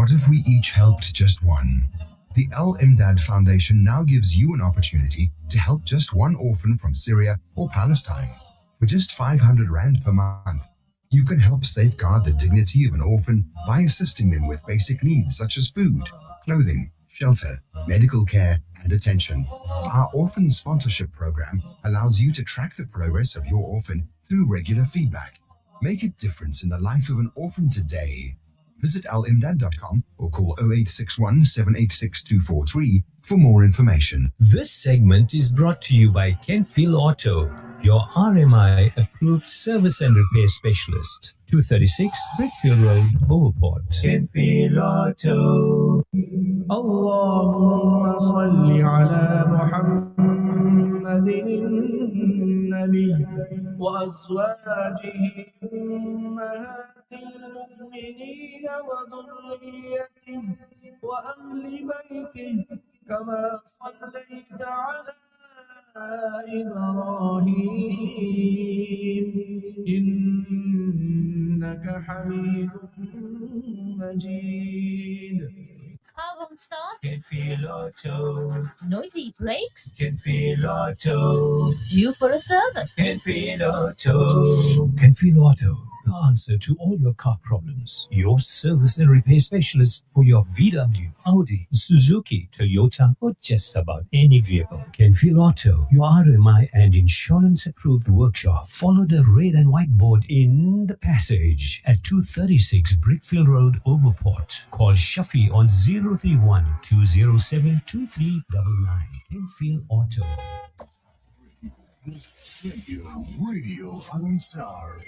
What if we each helped just one? The Al Imdad Foundation now gives you an opportunity to help just one orphan from Syria or Palestine. For just 500 Rand per month, you can help safeguard the dignity of an orphan by assisting them with basic needs such as food, clothing, shelter, medical care, and attention. Our orphan sponsorship program allows you to track the progress of your orphan through regular feedback. Make a difference in the life of an orphan today. Visit alimdad.com or call 0861 786 243 for more information. This segment is brought to you by Kenfield Auto, your RMI approved service and repair specialist. 236 Brickfield Road, Overport. Kenfield Auto. اللهم صل على محمد النبي وأزواجه أمهات المؤمنين وذريته وأهل بيته كما صليت على إبراهيم إنك حميد مجيد. Car won't start. Kenfield Auto. Noisy brakes. Kenfield Auto. Due for a service. Kenfield Auto. Kenfield Auto, the answer to all your car problems. Your service and repair specialist for your VW, Audi, Suzuki, Toyota, or just about any vehicle. Kenfield Auto, your RMI and insurance approved workshop. Follow the red and white board in the passage at 236 Brickfield Road, Overport. Call Shafi on 031 207 2399. Kenfield Auto. Radio Al-Ansar.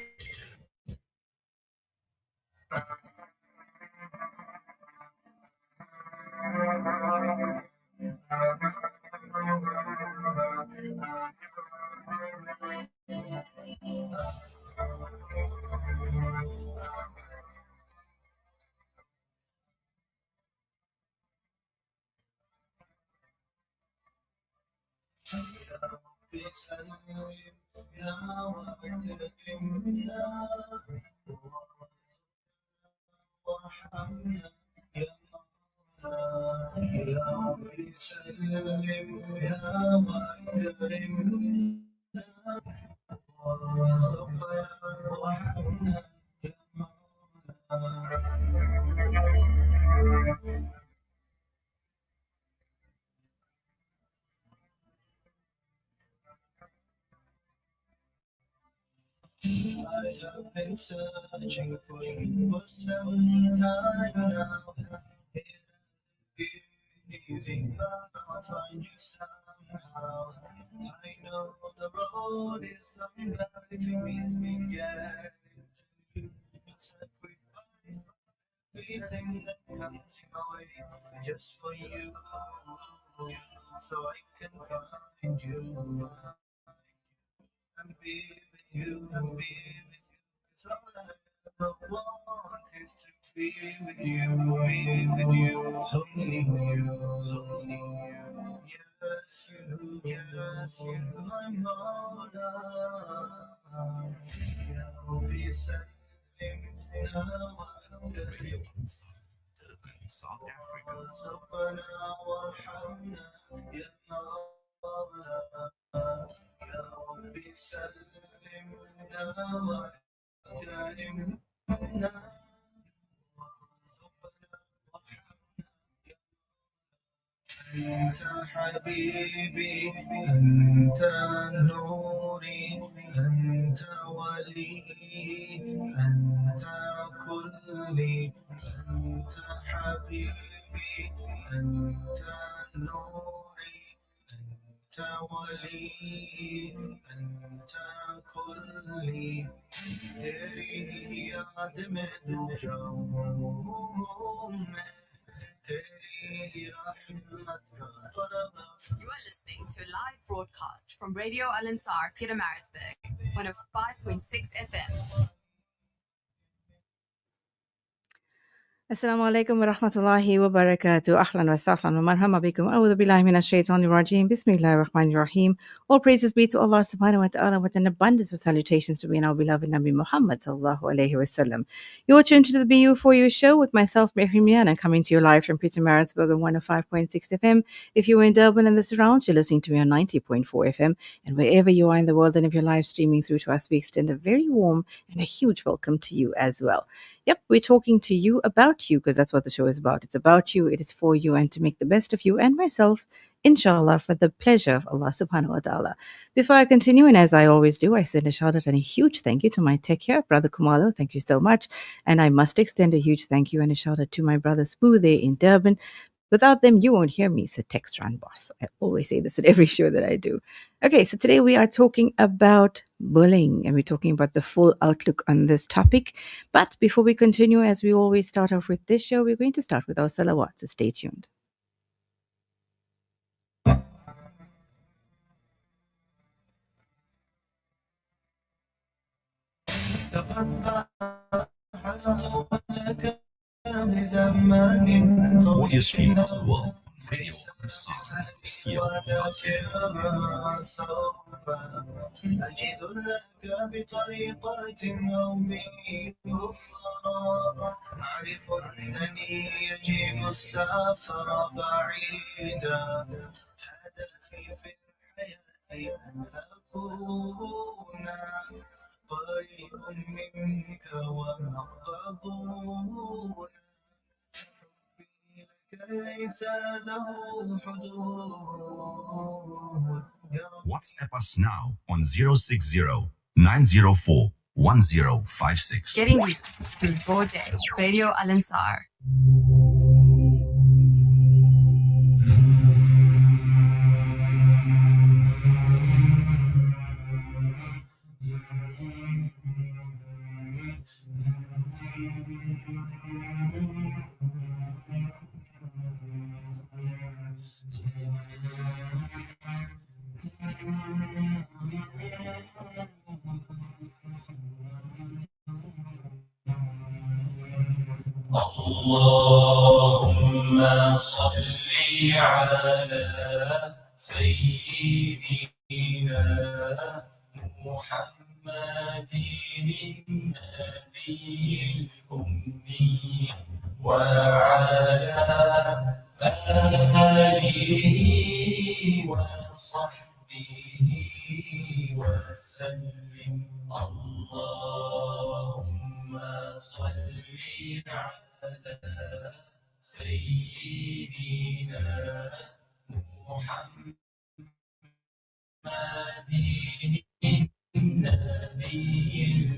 I have been searching for you for some time now. It ain't easy, but I'll find you somehow. I know the road is long, but if you miss me, get into you. A sacrifice everything that comes in my way, just for you, so I can find you. And be with you, and be with you. 'Cause all I ever want is to be with you, holding you, holding you. Yes, you, I'm all I'll be sailing now. Radio Durban, South Africa. ربنا وارحمنا يا مولانا يا ربي سلمنا وأكرمنا أنت حبيبي أنت نوري أنت ولي أنت كلي أنت حبيبي أنت نوري أنت ولي أنت كلي तेरी याद में दूँ मैं तेरी रहमत का You are listening to a live broadcast from Radio Al-Ansar, Pietermaritzburg, 105.6 FM. Assalamu alaikum wa rahmatullahi wa barakatuh. Ahlan wa sahlan wa marhama bikum. A'udhu billahi minash shaitanir rajim. Bismillahir rahmanir rahim. All praises be to Allah subhanahu wa ta'ala, with an abundance of salutations to be in our beloved Nabi Muhammad sallallahu alayhi wa sallam. You're tuned to the BU4U Show with myself, Mehreen Mia, and I'm coming to you live from Pietermaritzburg on 105.6 FM. If you're in Durban and the surrounds, you're listening to me on 90.4 FM. And wherever you are in the world, and if you're live streaming through to us, we extend a very warm and a huge welcome to you as well. Yep, we're talking to you about you, because that's what the show is about. It's about you, it is for you, and to make the best of you and myself, inshallah, for the pleasure of Allah subhanahu wa ta'ala. Before I continue, and as I always do, I send a shout out and a huge thank you to my tech here, Brother Kumalo. Thank you so much. And I must extend a huge thank you and a shout out to my brother Spoo there in Durban. Without them, you won't hear me. So text run boss. I always say this at every show that I do. Okay, so today we are talking about bullying, and we're talking about the full outlook on this topic. But before we continue, as we always start off with this show, we're going to start with our salawat. So stay tuned. Audio stream of the world. Radio أجد لك بطريقة أو به أخرى أعرف أنني يجيب السفر بعيدا هدفي في الحياة أن أكون قريب منك ومقبول ليس له حدود. WhatsApp us now on 060-904-1056. Getting you through your day. Radio Al Ansar. اللهم صل على سيدنا محمد النبي الأمي وعلى آله وصحبه وسلم. اللهم صل على سيدنا محمد النبي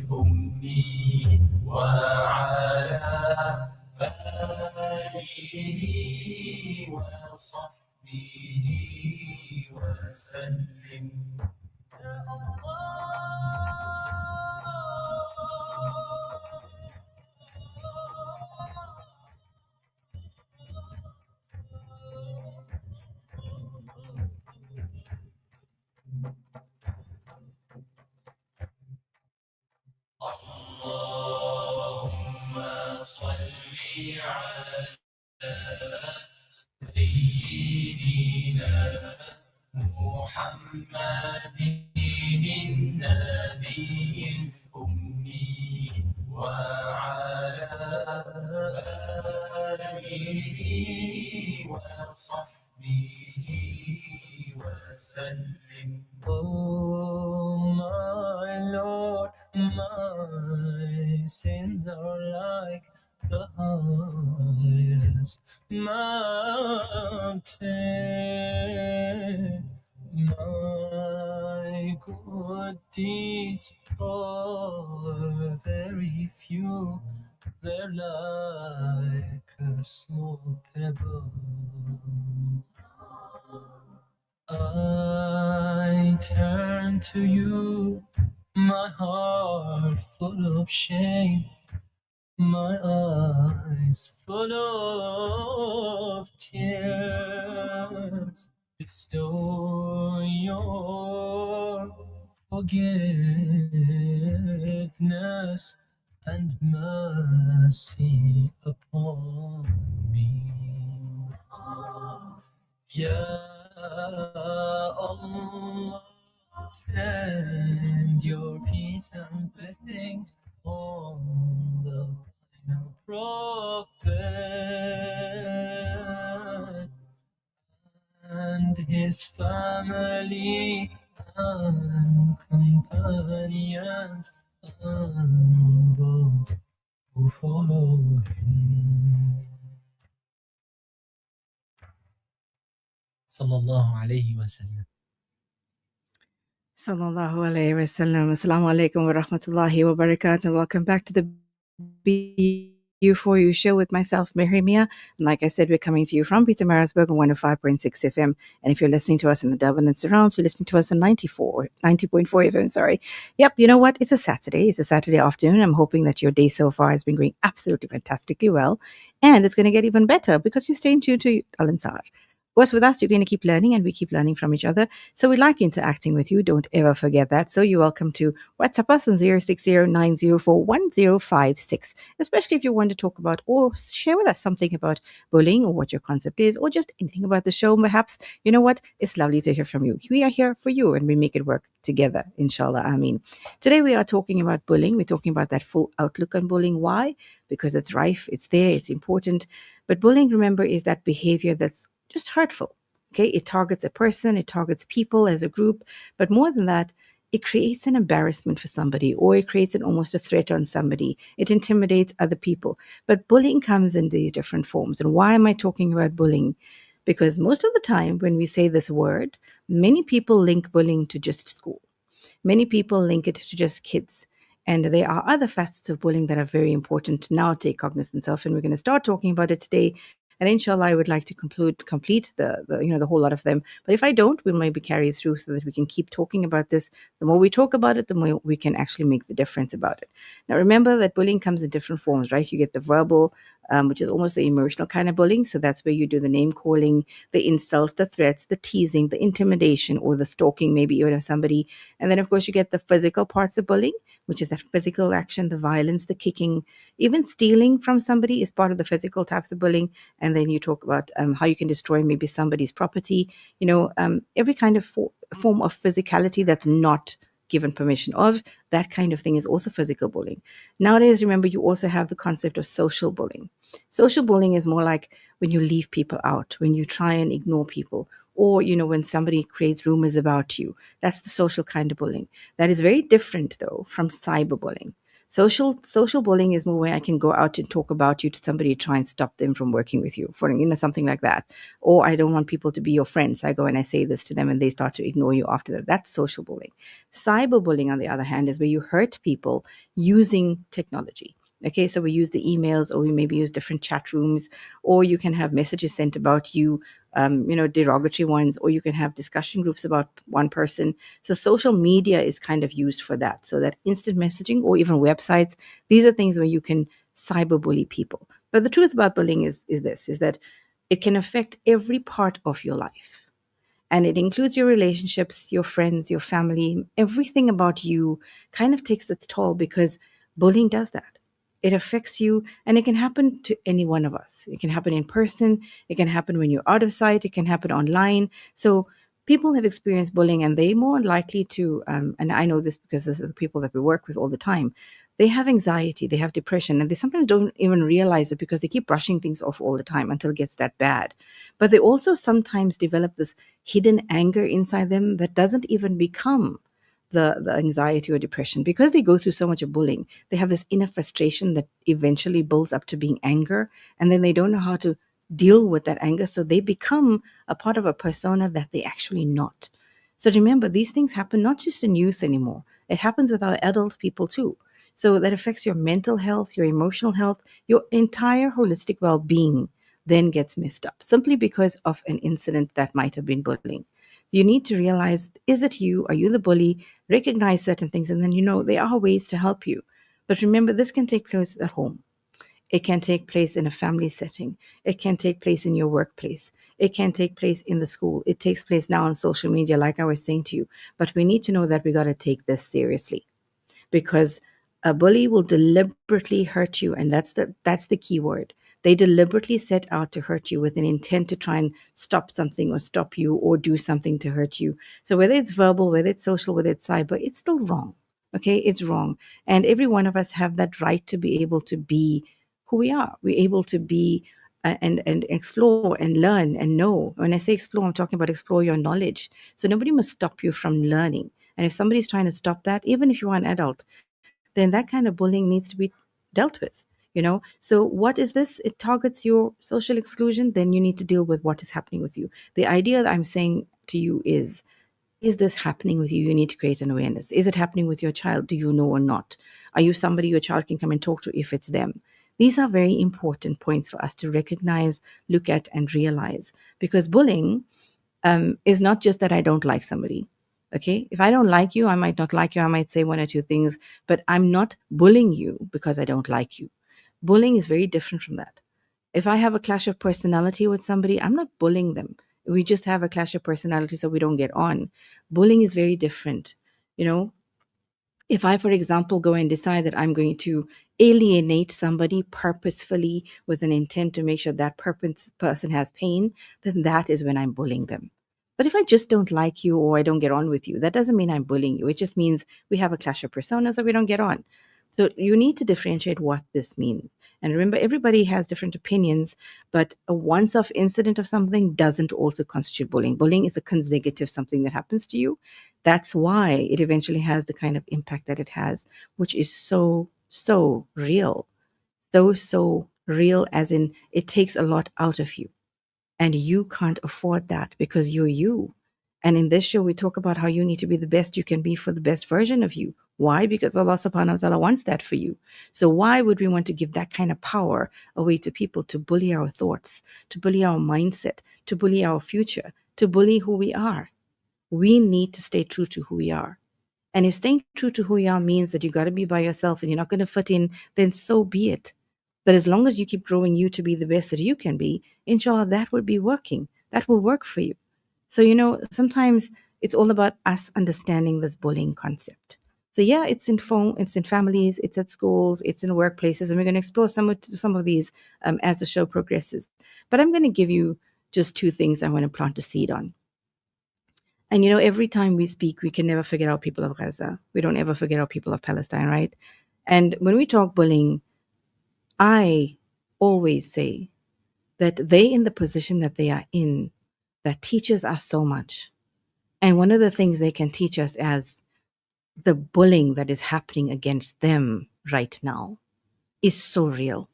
الأمي وعلى آله وصحبه وسلم. يا اللهم صل على سيدنا محمد النبي الأمي وعلى آله وصحبه وسلم. Oh my Lord, my sins are like the highest mountain. My good deeds are very few, they're like a small pebble. I turn to you, my heart full of shame, my eyes full of tears. Bestow your forgiveness and mercy upon me. Ya Allah, send your peace and blessings on the final prophet and his family and companions and those who follow him. Sallallahu alayhi wa sallam. Sallallahu alayhi wa sallam. Assalamu alaikum wa rahmatullahi wa barakatuh. Welcome back to the BU4U Show with myself, Mehreen Mia. And like I said, we're coming to you from Petermaritzburg on 105.6 FM. And if you're listening to us in the Durban and surrounds, you're listening to us on 90.4 FM, sorry. Yep, you know what? It's a Saturday. It's a Saturday afternoon. I'm hoping that your day so far has been going absolutely fantastically well. And it's going to get even better because you're staying tuned to Al-Ansar. Of course, with us, you're going to keep learning and we keep learning from each other. So we like interacting with you. Don't ever forget that. So you're welcome to WhatsApp us on 060-904-1056, especially if you want to talk about or share with us something about bullying or what your concept is or just anything about the show, perhaps. You know what? It's lovely to hear from you. We are here for you and we make it work together, inshallah. Ameen. Today we are talking about bullying. We're talking about that full outlook on bullying. Why? Because it's rife, it's there, it's important. But bullying, remember, is that behavior that's just hurtful. Okay, it targets a person, it targets people as a group, but more than that, it creates an embarrassment for somebody or it creates almost a threat on somebody. It intimidates other people. But bullying comes in these different forms. And why am I talking about bullying? Because most of the time when we say this word, many people link bullying to just school. Many people link it to just kids. And there are other facets of bullying that are very important to now take cognizance of. And we're going to start talking about it today. And inshallah, I would like to complete the whole lot of them. But if I don't, we'll maybe carry it through so that we can keep talking about this. The more we talk about it, the more we can actually make the difference about it. Now, remember that bullying comes in different forms, right? You get the verbal, which is almost the emotional kind of bullying. So that's where you do the name calling, the insults, the threats, the teasing, the intimidation, or the stalking, maybe even of somebody. And then, of course, you get the physical parts of bullying, which is that physical action, the violence, the kicking, even stealing from somebody is part of the physical types of bullying. And then you talk about how you can destroy maybe somebody's property, every kind of form of physicality that's not given permission of, that kind of thing is also physical bullying. Nowadays, remember, you also have the concept of social bullying. Social bullying is more like when you leave people out, when you try and ignore people, or, when somebody creates rumors about you. That's the social kind of bullying. That is very different, though, from cyberbullying. Social bullying is more where I can go out and talk about you to somebody, try and stop them from working with you, for something like that. Or I don't want people to be your friends. I go and I say this to them and they start to ignore you after that. That's social bullying. Cyberbullying, on the other hand, is where you hurt people using technology. Okay, so we use the emails, or we maybe use different chat rooms, or you can have messages sent about you, derogatory ones, or you can have discussion groups about one person. So social media is kind of used for that. So that instant messaging or even websites, these are things where you can cyberbully people. But the truth about bullying is that it can affect every part of your life. And it includes your relationships, your friends, your family, everything about you kind of takes its toll because bullying does that. It affects you, and it can happen to any one of us. It can happen in person. It can happen when you're out of sight. It can happen online. So people have experienced bullying, and they're more likely to, and I know this because this is the people that we work with all the time, they have anxiety, they have depression, and they sometimes don't even realize it because they keep brushing things off all the time until it gets that bad. But they also sometimes develop this hidden anger inside them that doesn't even become the anxiety or depression because they go through so much of bullying. They have this inner frustration that eventually builds up to being anger, and then they don't know how to deal with that anger, so they become a part of a persona that they actually not. So remember, these things happen not just in youth anymore. It happens with our adult people too. So that affects your mental health, your emotional health, your entire holistic well-being then gets messed up simply because of an incident that might have been bullying. You need to realize, is it you? Are you the bully? Recognize certain things, and then there are ways to help you. But remember, this can take place at home. It can take place in a family setting. It can take place in your workplace. It can take place in the school. It takes place now on social media, like I was saying to you. But we need to know that we got to take this seriously because A bully will deliberately hurt you, and that's the key word. They deliberately set out to hurt you with an intent to try and stop something or stop you or do something to hurt you. So whether it's verbal, whether it's social, whether it's cyber, it's still wrong. Okay, it's wrong. And every one of us have that right to be able to be who we are. We're able to be and explore and learn and know. When I say explore, I'm talking about explore your knowledge. So nobody must stop you from learning. And if somebody's trying to stop that, even if you are an adult, then that kind of bullying needs to be dealt with. So what is this? It targets your social exclusion. Then you need to deal with what is happening with you. The idea that I'm saying to you is this happening with you? You need to create an awareness. Is it happening with your child? Do you know or not? Are you somebody your child can come and talk to if it's them? These are very important points for us to recognize, look at, and realize, because bullying is not just that I don't like somebody. Okay, if I don't like you, I might not like you. I might say one or two things, but I'm not bullying you because I don't like you. Bullying is very different from that. If I have a clash of personality with somebody, I'm not bullying them. We just have a clash of personality so we don't get on. Bullying is very different. If I, for example, go and decide that I'm going to alienate somebody purposefully with an intent to make sure that person has pain, then that is when I'm bullying them. But if I just don't like you or I don't get on with you, that doesn't mean I'm bullying you. It just means we have a clash of personas or we don't get on. So you need to differentiate what this means. And remember, everybody has different opinions, but a once-off incident of something doesn't also constitute bullying. Bullying is a consecutive something that happens to you. That's why it eventually has the kind of impact that it has, which is so, so real. So real, as in it takes a lot out of you. And you can't afford that because you're you. And in this show, we talk about how you need to be the best you can be for the best version of you. Why? Because Allah subhanahu wa ta'ala wants that for you. So why would we want to give that kind of power away to people to bully our thoughts, to bully our mindset, to bully our future, to bully who we are? We need to stay true to who we are. And if staying true to who you are means that you got to be by yourself and you're not going to fit in, then so be it. But as long as you keep growing you to be the best that you can be, inshallah, that will be working. That will work for you. So, sometimes it's all about us understanding this bullying concept. So yeah, it's in families, it's at schools, it's in workplaces, and we're going to explore some of these as the show progresses. But I'm going to give you just two things I want to plant a seed on. And every time we speak, we can never forget our people of Gaza. We don't ever forget our people of Palestine, right? And when we talk bullying, I always say that they in the position that they are in, that teaches us so much. And one of the things they can teach us as the bullying that is happening against them right now is so real.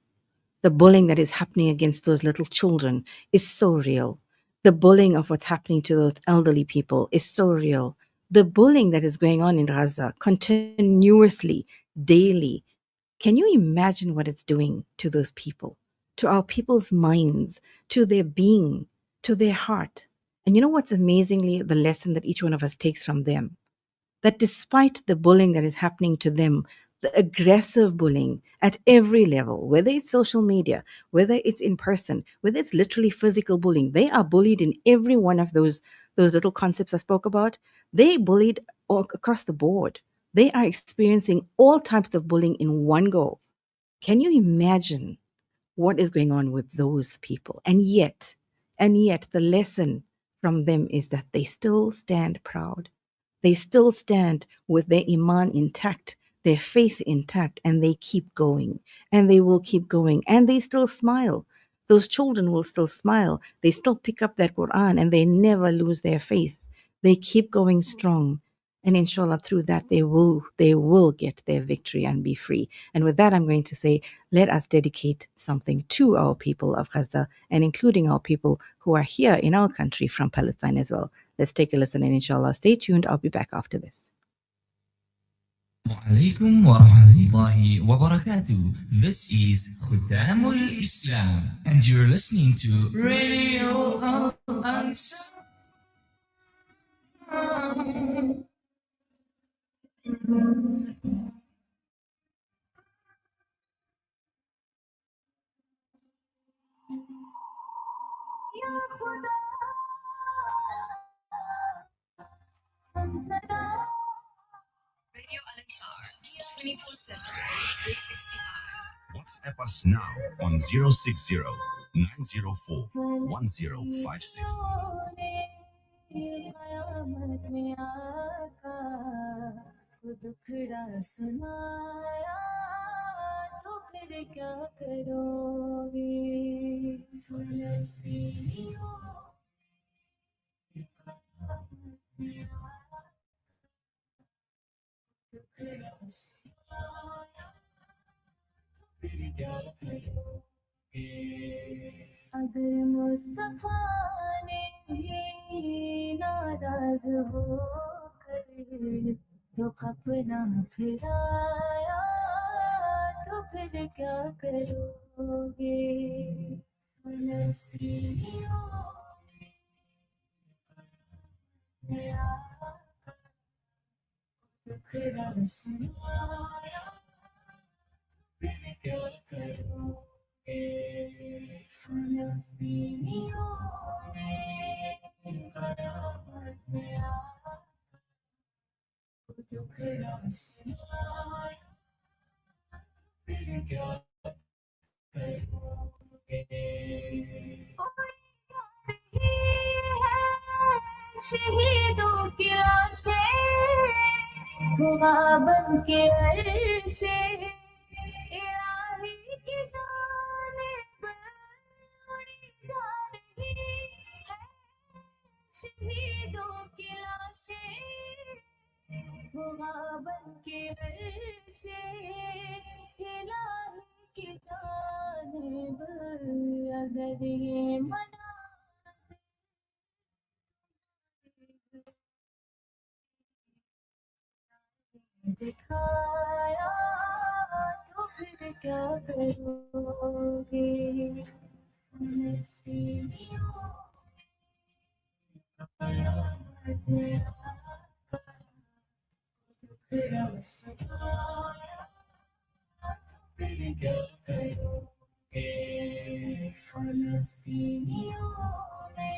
The bullying that is happening against those little children is so real. The bullying of what's happening to those elderly people is so real. The bullying that is going on in Gaza continuously, daily. Can you imagine what it's doing to those people, to our people's minds, to their being, to their heart? And you know what's amazingly the lesson that each one of us takes from them? That despite the bullying that is happening to them, the aggressive bullying at every level, whether it's social media, whether it's in person, whether it's literally physical bullying, they are bullied in every one of those little concepts I spoke about. They bullied all across the board. They are experiencing all types of bullying in one go. Can you imagine what is going on with those people? And yet, the lesson from them is that they still stand proud. They still stand with their iman intact, their faith intact, and they keep going, and they will keep going, and they still smile. Those children will still smile. They still pick up that Quran, and they never lose their faith. They keep going strong. And inshallah, through that, they will get their victory and be free. And with that, I'm going to say, let us dedicate something to our people of Gaza, and including our people who are here in our country from Palestine as well. Let's take a listen, and inshallah, stay tuned. I'll be back after this. عليكم ورحمة الله وبركاته. This is Khutamul Islam, and you're listening to Radio Al-Ansar. Radio Al-Ansar, 24/7. 365. WhatsApp us now on 060 904 1056. कयामत में आका को दुखड़ा सुनाया तो फिर क्या करोगे फलस्तीनियों कयामत में आका दुखड़ा सुनाया तो फिर क्या करोगे अगर मुस्तफा ने भी नाराज हो कर रुख अपना फिराया तो फिर क्या करोगे फलस्तीनियों ने आका दुखड़ा सुनाया फिर क्या करोगे फलस्तीनियों ने कयामत में आका दुखड़ा सुनाया फिर क्या करोगे उड़ी जा रही है शहीदों की लाशें धुआं बन के अर्शे इलाही की जानिब उड़ी जा रही है शहीदों की लाशें धुआं बन के अर्शे इलाही की जानिब अगर ये मना दिखाया तो फिर क्या करोगे फलस्तीनियों कयामत में आका दुखड़ा सुनाया तो फिर क्या करोगे फलस्तीनियों ने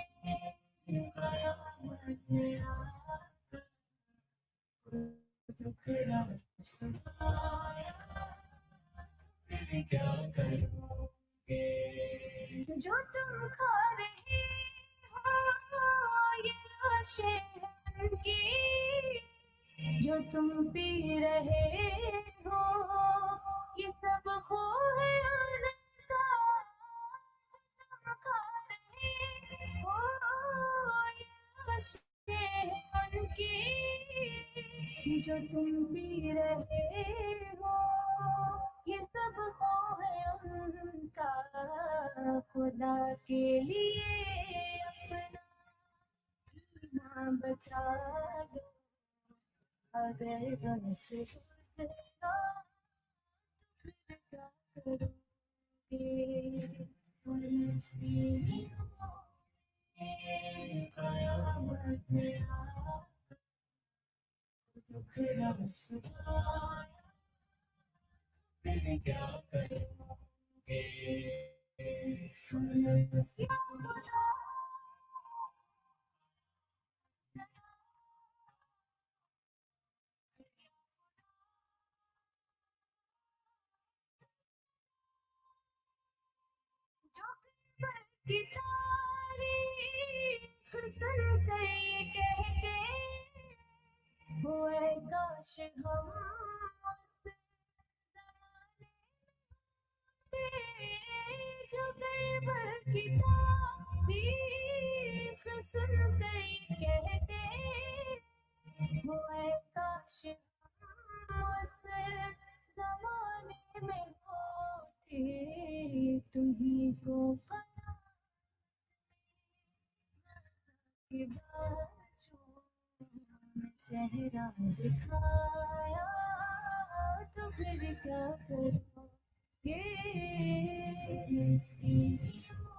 कयामत में आका दुखड़ा सुनाया फिर क्या करोगे जो तुम खा रहे हो ये लाशें उनकी जो तुम पी रहे हो ये सब खो है उनका जो तुम खा रहे हो ये लाशें उनकी जो तुम पी रहे हो ये सब खो है उनका खुदा के लिए अपना ईमान बचा लो अगर वक्त गुजरा तो फिर क्या करोगे फलस्तीनियों ने कयामत में आका दुखड़ा सुनाया फिर क्या करोगे फलस्तीनियों जो कलम की तारीफ सुनकर ये कहते हुए काश हम उस ज़माने में जो करबल की तारीफ सुनकर ये कहते हुए काश हम उस ज़माने में होते तुम्हीं को पता के बाजू में चेहरा दिखाया तो फिर क्या करोगे फलस्तीनियों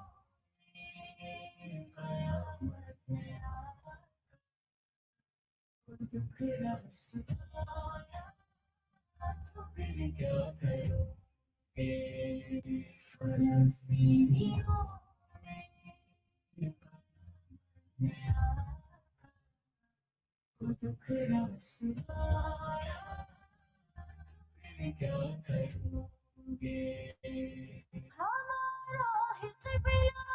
ने कयामत में आका दुखड़ा सुनाया तो फिर क्या करोगे फलस्तीनियों ने कयामत में आका दुखड़ा सुनाया तो फिर क्या करोगे हमारा ही क़िबला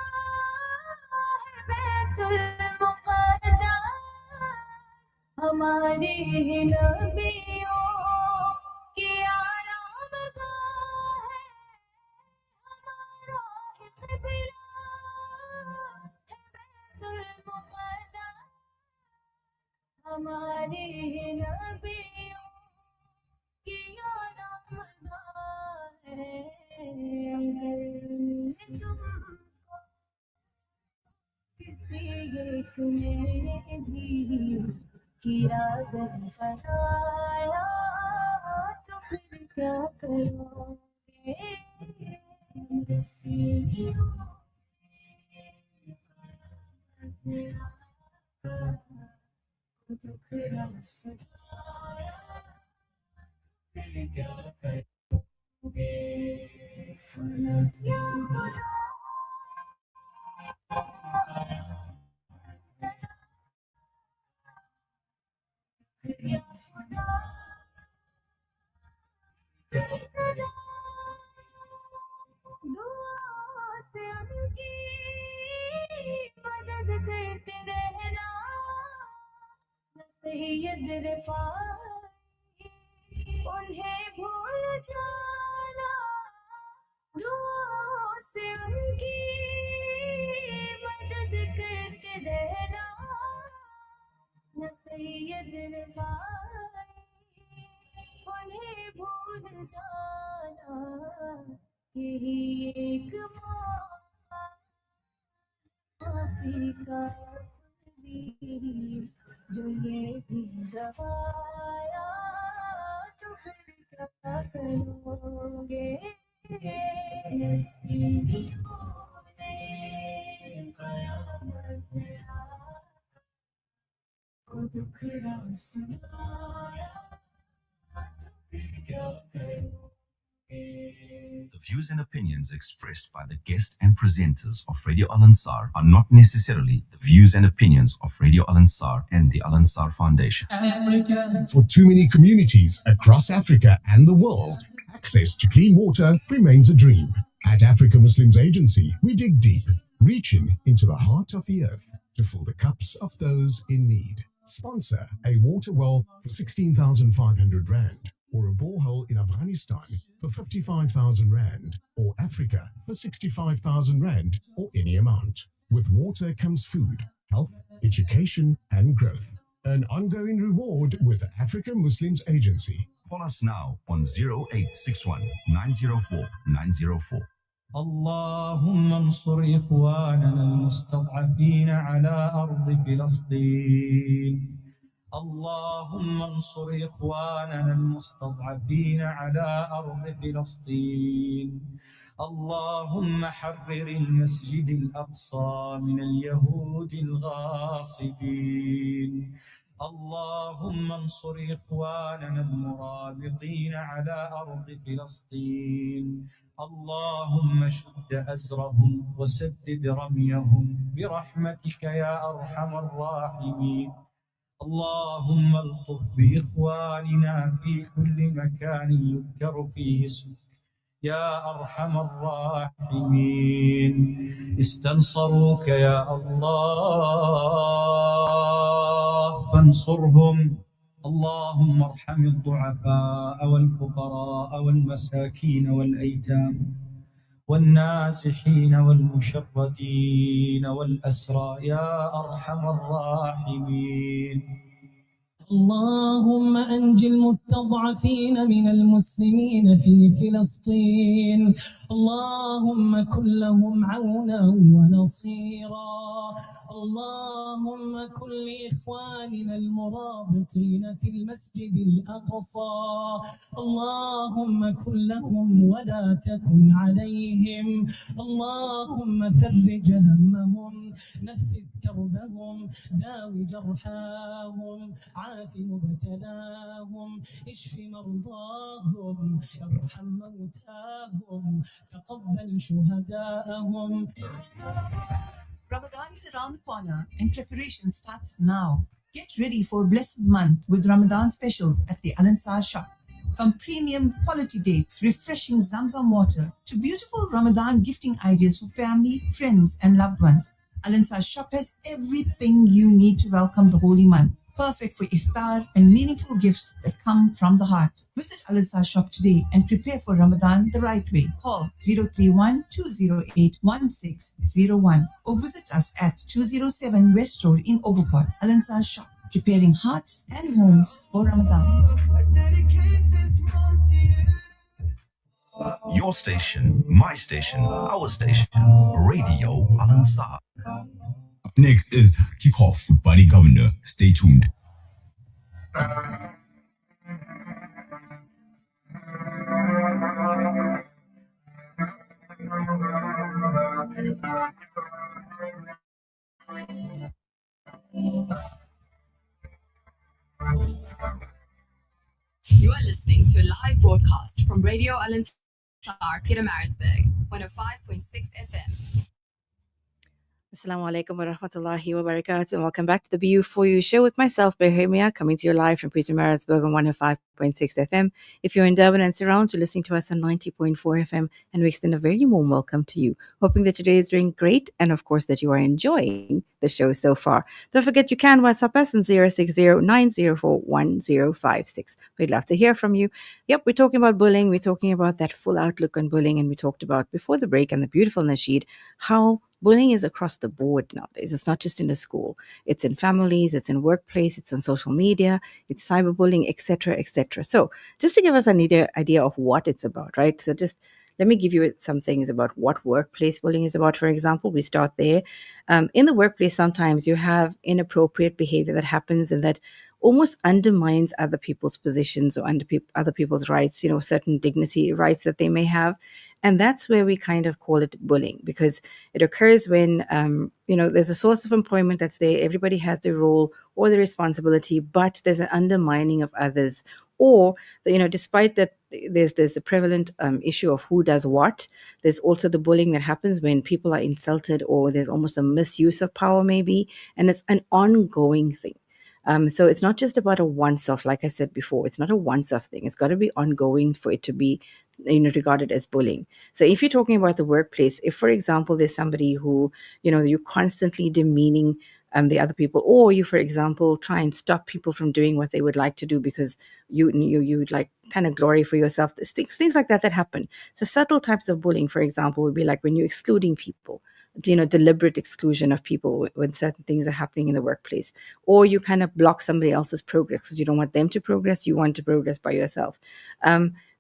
है बैतुल मुक़द्दस हमारे ही नबियों की आरामगाह है हमारा ही क़िबला है बैतुल मुक़द्दस हमारे ही नबियों की आरामगाह है अगर तुमको किसी एक ने भी किया अगर बनाया तो फिर क्या करोगे नसीबों ने को दुखड़ा सताया फिर क्या करोगे फलस्तीन दुआ से उनकी मदद करते रहना न सैयद रिफाई उन्हें भूल जाना दुआ से उनकी मदद करते रहना न सैयद रिफाई उन्हें भूल जाना यही एक मौका माफी का अपनी जो ये भी गवाया तो फिर क्या करोगे नसीबों ने कयामत में आकर को दुखड़ा सुनाया तो फिर क्या करोगे The views and opinions expressed by the guests and presenters of Radio Al Ansar are not necessarily the views and opinions of Radio Al Ansar and the Al Ansar Foundation. For too many communities across Africa and the world, access to clean water remains a dream. At Africa Muslims Agency, we dig deep, reaching into the heart of the earth to fill the cups of those in need. Sponsor a water well for 16,500 Rand, or a borehole in Afghanistan for 55,000 Rand, or Africa for 65,000 Rand, or any amount. With water comes food, health, education, and growth. An ongoing reward with Africa Muslims Agency. Call us now on 0861 904 904. اللهم انصر إخواننا المستضعفين على أرض فلسطين اللهم انصر إخواننا المستضعفين على أرض فلسطين اللهم حرر المسجد الأقصى من اليهود الغاصبين اللهم انصر إخواننا المرابطين على أرض فلسطين اللهم شد أزرهم وسدد رميهم برحمتك يا أرحم الراحمين اللهم الطف بإخواننا في كل مكان يذكر فيه اسمك يا أرحم الراحمين استنصروك يا الله فانصرهم اللهم ارحم الضعفاء والفقراء والمساكين والأيتام والنازحين والمشردين والأسرى يا أرحم الراحمين اللهم أنج المستضعفين من المسلمين في فلسطين اللهم كن لهم عونا ونصيرا اللهم كن لإخواننا المرابطين في المسجد الأقصى اللهم كن لهم ولا تكن عليهم اللهم فرج همهم نفس كربهم داوي جرحاهم عاف مبتلاهم اشف مرضاهم ارحم موتاهم تقبل شهداءهم. Ramadan is around the corner and preparation starts now. Get ready for a blessed month with Ramadan specials at the Al Ansar shop. From premium quality dates, refreshing Zamzam water, to beautiful Ramadan gifting ideas for family, friends, and loved ones, Al Ansar shop has everything you need to welcome the holy month. Perfect for iftar and meaningful gifts that come from the heart. Visit Al Ansar shop today and prepare for Ramadan the right way. Call 031 208 1601 or visit us at 207 West Road in Overport. Al Ansar shop, preparing hearts and homes for Ramadan. Your station, my station, our station, Radio Al Ansar. Next is Kickoff with Buddy Governor. Stay tuned. You are listening to a live broadcast from Radio Al Ansar, Peter Maritzburg, 105.6 FM. Assalamu alaikum wa rahmatullahi wa barakatuh. And welcome back to the BU4U Show with myself, Mehreen Mia, coming to you live from Peter Maritzburg on 105.6 FM. If you're in Durban and surrounds, you're listening to us on 90.4 FM, and we extend a very warm welcome to you. Hoping that today is doing great, and of course that you are enjoying the show so far. Don't forget you can WhatsApp us on 060-904-1056. We'd love to hear from you. Yep, we're talking about bullying. We're talking about that full outlook on bullying, and we talked about before the break and the beautiful Nasheed how bullying is across the board nowadays. It's not just in the school. It's in families, it's in workplace, it's on social media, it's cyberbullying, etc., etc. So just to give us an idea of what it's about, right? So just let me give you some things about what workplace bullying is about. For example, we start there. In the workplace, sometimes you have inappropriate behavior that happens and that almost undermines other people's positions or other people's rights, certain dignity rights that they may have. And that's where we kind of call it bullying, because it occurs when, there's a source of employment that's there. Everybody has their role or their responsibility, but there's an undermining of others. Or, despite that there's a prevalent issue of who does what, there's also the bullying that happens when people are insulted or there's almost a misuse of power maybe, and it's an ongoing thing. So it's not just about a once-off, like I said before. It's not a once-off thing. It's got to be ongoing for it to be regarded as bullying. So if you're talking about the workplace, if, for example, there's somebody who, you're constantly demeaning the other people, or you, for example, try and stop people from doing what they would like to do because you like kind of glory for yourself, things like that happen. So subtle types of bullying, for example, would be like when you're excluding people, deliberate exclusion of people when certain things are happening in the workplace, or you kind of block somebody else's progress because you don't want them to progress, you want to progress by yourself.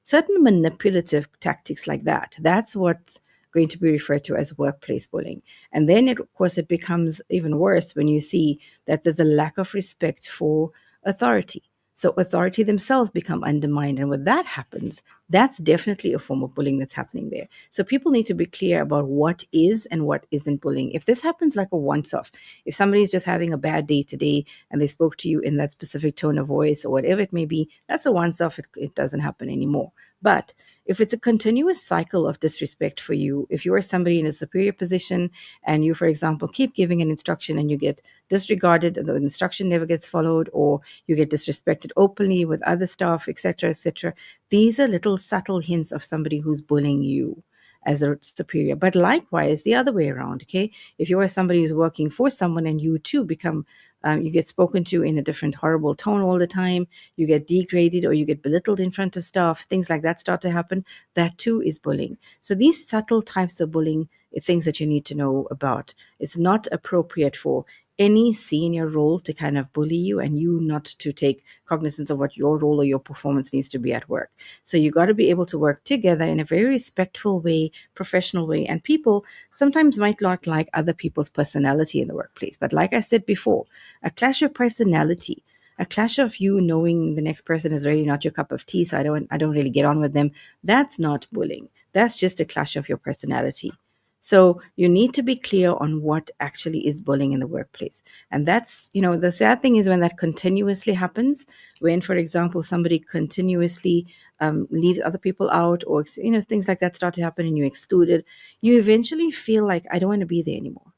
Certain manipulative tactics like that, that's what's going to be referred to as workplace bullying. And then, of course, it becomes even worse when you see that there's a lack of respect for authority. So authority themselves become undermined. And when that happens, that's definitely a form of bullying that's happening there. So people need to be clear about what is and what isn't bullying. If this happens like a once-off, if somebody's just having a bad day today and they spoke to you in that specific tone of voice or whatever it may be, that's a once-off. It doesn't happen anymore. But if it's a continuous cycle of disrespect for you, if you are somebody in a superior position and you, for example, keep giving an instruction and you get disregarded and the instruction never gets followed, or you get disrespected openly with other staff, etc., etc., these are little subtle hints of somebody who's bullying you as the superior. But likewise, the other way around, okay? If you are somebody who's working for someone and you too become, you get spoken to in a different horrible tone all the time, you get degraded or you get belittled in front of staff, things like that start to happen, that too is bullying. So these subtle types of bullying are things that you need to know about. It's not appropriate for any senior role to kind of bully you and you not to take cognizance of what your role or your performance needs to be at work. So you got to be able to work together in a very respectful way, professional way. And people sometimes might not like other people's personality in the workplace. But like I said before, a clash of personality, a clash of you knowing the next person is really not your cup of tea, so I don't really get on with them, that's not bullying. That's just a clash of your personality. So you need to be clear on what actually is bullying in the workplace. And that's, the sad thing is when that continuously happens, when, for example, somebody continuously leaves other people out or, things like that start to happen and you're excluded, you eventually feel like, I don't want to be there anymore.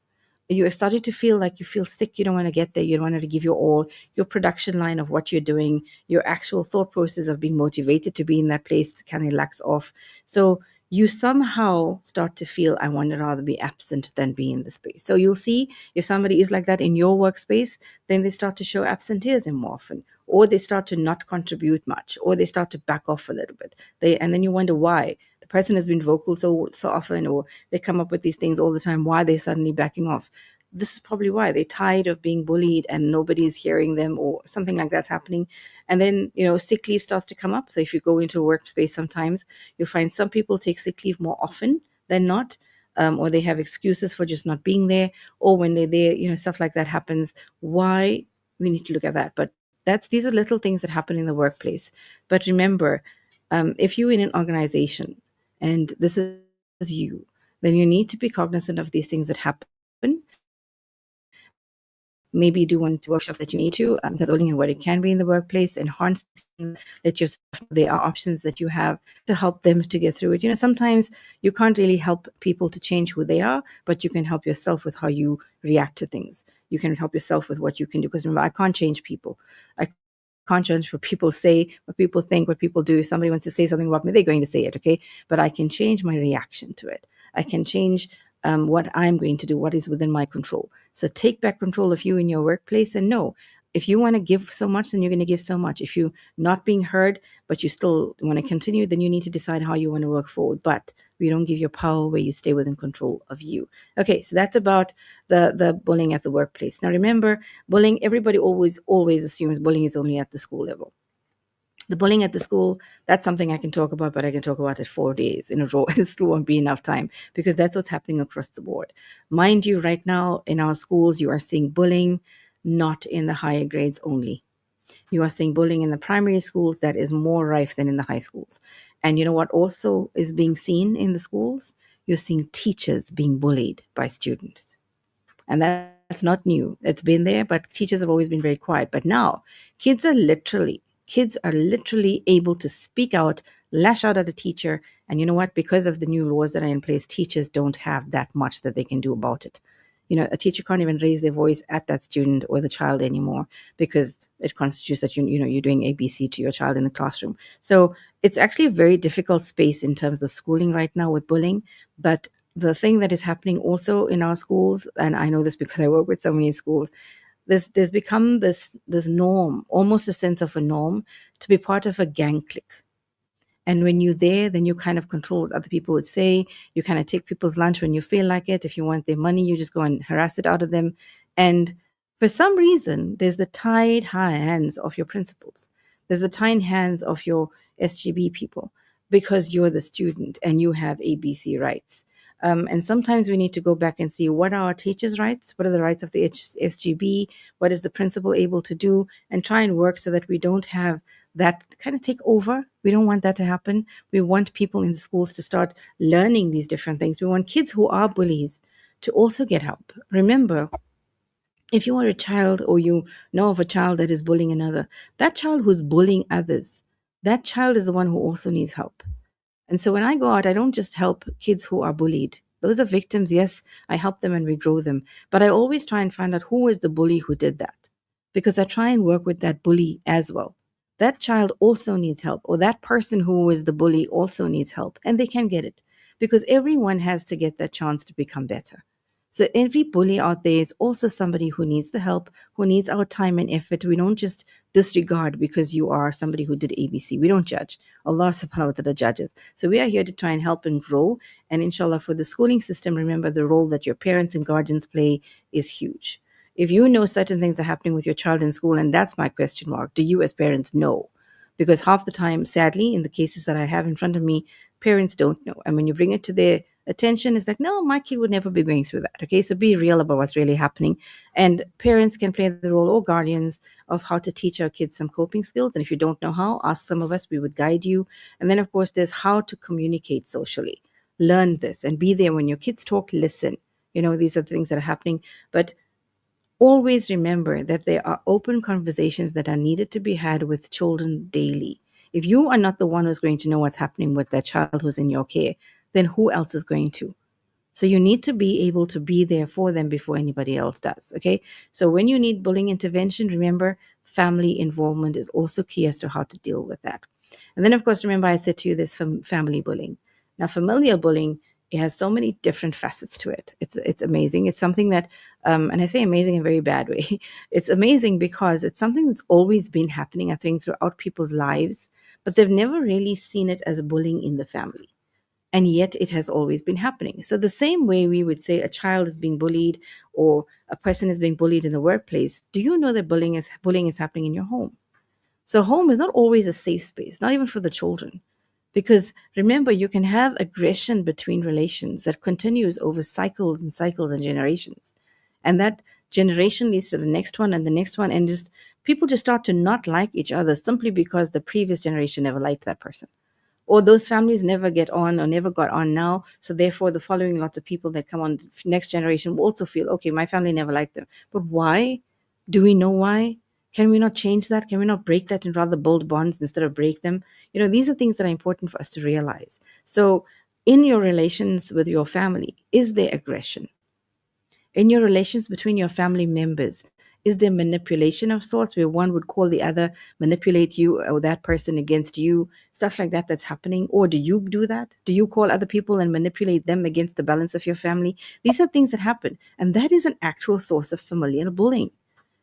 you're starting to feel like you feel sick, you don't want to get there, you don't want to give your all, your production line of what you're doing, your actual thought process of being motivated to be in that place kind of lacks off. So you somehow start to feel, I want to rather be absent than be in the space. So you'll see if somebody is like that in your workspace, then they start to show absenteeism more often, or they start to not contribute much, or they start to back off a little bit. And then you wonder why. The person has been vocal so often, or they come up with these things all the time, why they're suddenly backing off. This is probably why they're tired of being bullied and nobody's hearing them, or something like that's happening. And then, sick leave starts to come up. So if you go into a workspace, sometimes you'll find some people take sick leave more often than not, or they have excuses for just not being there, or when they're there, stuff like that happens. Why? We need to look at that. But these are little things that happen in the workplace. But remember, if you're in an organization and this is you, then you need to be cognizant of these things that happen. Maybe do one workshops that you need to, bullying and what it can be in the workplace, enhance let yourself, there are options that you have to help them to get through it. Sometimes you can't really help people to change who they are, but you can help yourself with how you react to things. You can help yourself with what you can do, because remember, I can't change people. I can't change what people say, what people think, what people do. If somebody wants to say something about me, they're going to say it, okay? But I can change my reaction to it. I can change what I'm going to do, what is within my control. So take back control of you in your workplace, and know, if you want to give so much, then you're going to give so much. If you're not being heard, but you still want to continue, then you need to decide how you want to work forward. But we don't give your power away, you stay within control of you. Okay, so that's about the bullying at the workplace. Now remember, bullying, everybody always assumes bullying is only at the school level. The bullying at the school, that's something I can talk about, but I can talk about it 4 days in a row, and it still won't be enough time, because that's what's happening across the board. Mind you, right now in our schools, you are seeing bullying, not in the higher grades only. You are seeing bullying in the primary schools that is more rife than in the high schools. And you know what also is being seen in the schools? You're seeing teachers being bullied by students. And that's not new. It's been there, but teachers have always been very quiet. But now kids are literally able to speak out, lash out at a teacher. And you know what? Because of the new laws that are in place, teachers don't have that much that they can do about it. A teacher can't even raise their voice at that student or the child anymore, because it constitutes that you're doing ABC to your child in the classroom. So it's actually a very difficult space in terms of schooling right now with bullying. But the thing that is happening also in our schools, and I know this because I work with so many schools, there's become this norm, almost a sense of a norm, to be part of a gang clique. And when you're there, then you kind of control what other people would say. You kind of take people's lunch when you feel like it. If you want their money, you just go and harass it out of them. And for some reason, there's the tied hands of your principals. There's the tied hands of your SGB people, because you're the student and you have ABC rights. And sometimes we need to go back and see, what are our teachers' rights? What are the rights of the SGB? What is the principal able to do? And try and work so that we don't have that kind of take over. We don't want that to happen. We want people in the schools to start learning these different things. We want kids who are bullies to also get help. Remember, if you are a child, or you know of a child that is bullying another, that child who's bullying others, that child is the one who also needs help. And so when I go out, I don't just help kids who are bullied. Those are victims. Yes, I help them and we grow them. But I always try and find out who is the bully who did that, because I try and work with that bully as well. That child also needs help, or that person who is the bully also needs help, and they can get it, because everyone has to get that chance to become better. So every bully out there is also somebody who needs the help, who needs our time and effort. We don't just disregard because you are somebody who did ABC. We don't judge. Allah subhanahu wa ta'ala judges. So we are here to try and help and grow. And inshallah, for the schooling system, remember the role that your parents and guardians play is huge. If you know certain things are happening with your child in school, and that's my question mark, do you as parents know? Because half the time, sadly, in the cases that I have in front of me, parents don't know. And when you bring it to their attention, it's like, no, my kid would never be going through that. Okay, so be real about what's really happening. And parents can play the role, or guardians, of how to teach our kids some coping skills. And if you don't know how, ask some of us, we would guide you. And then, of course, there's how to communicate socially. Learn this and be there when your kids talk, listen. These are the things that are happening. But always remember that there are open conversations that are needed to be had with children daily. If you are not the one who's going to know what's happening with that child who's in your care, then who else is going to? So you need to be able to be there for them before anybody else does. Okay. So when you need bullying intervention, remember family involvement is also key as to how to deal with that. And then, of course, remember I said to you this family bullying. Now, familial bullying, it has so many different facets to it. It's amazing. It's something that, and I say amazing in a very bad way. It's amazing because it's something that's always been happening, I think, throughout people's lives, but they've never really seen it as bullying in the family. And yet it has always been happening. So the same way we would say a child is being bullied or a person is being bullied in the workplace, do you know that bullying is happening in your home? So home is not always a safe space, not even for the children. Because remember, you can have aggression between relations that continues over cycles and cycles and generations. And that generation leads to the next one and the next one. And just people just start to not like each other simply because the previous generation never liked that person. Or those families never get on or never got on now. So therefore, the following lots of people that come on next generation will also feel, okay, my family never liked them. But why? Do we know why? Can we not change that? Can we not break that and rather build bonds instead of break them? You know, these are things that are important for us to realize. So in your relations with your family, is there aggression? In your relations between your family members, is there manipulation of sorts where one would call the other, manipulate you or that person against you, stuff like that that's happening? Or do you do that? Do you call other people and manipulate them against the balance of your family? These are things that happen. And that is an actual source of familial bullying.